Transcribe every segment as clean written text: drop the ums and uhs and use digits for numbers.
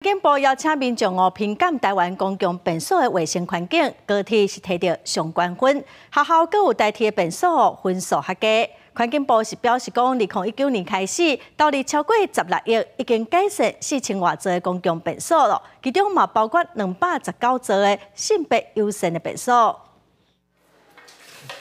环境部邀请民众评鉴台湾公共便所的卫生环境，高铁是摕到上冠分，学校阁有代替的便所分数较低。环境部是表示讲，2019年开始，投入超过16亿，已经改善4000多座的公共便所了，其中嘛包括219座的性别优先的便所。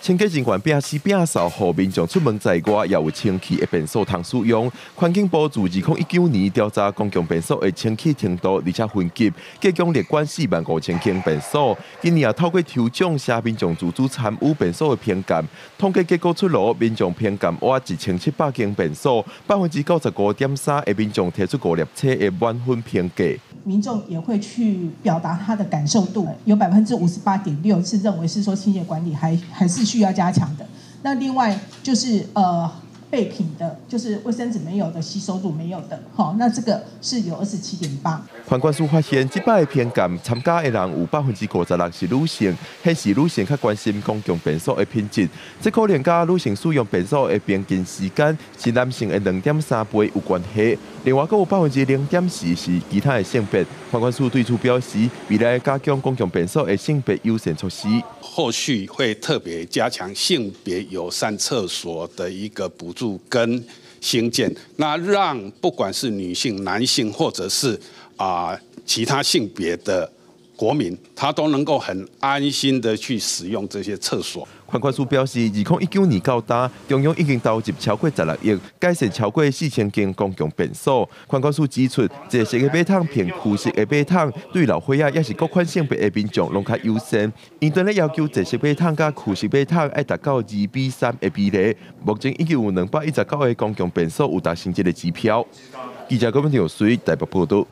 清洁人员摒尸摒扫，互民众出门在外，也有清气的便所通使用。环境部自2019年调查公共便所的清气程度，而且分级，计共列管45000间便所。今年也透过抽奖，写民众自主参与便所的评鉴。统计结果出炉，民众评鉴约1700间便所，95.3%的民众提出5粒车的满分评价。 民众也会去表达他的感受度，有58.6%是认为是说清洁管理还是需要加强的。那另外就是备品的，就是卫生纸没有的、吸收度没有的，好，那这个是有27.8%。环管署发现，这摆的评鉴参加的人有56%是女性，显示女性较关心公共便所的品质。这可能甲女性使用便所的平均时间是男性的2.3倍有关系。另外，阁有0.4%是其他的性别。环管署对此表示，未来加强公共便所的性别优先措施。后续会特别加强性别友善厕所的一个补助跟兴建，那让不管是女性、男性或者是其他性别的国民，他都能够很安心的去使用这些厕所。环管署表示，2019年到达，中央已经投入超过16亿，改善超过4000间公共便所。环管署指出，这些的马桶偏旧式的马桶，对老岁仔也是各款性别的民众拢较优先。因在咧要求这些马桶甲旧式马桶要达到2:3的比例。目前已经有219个公共便所有达成这个指标。记者郭文婷随台北报道。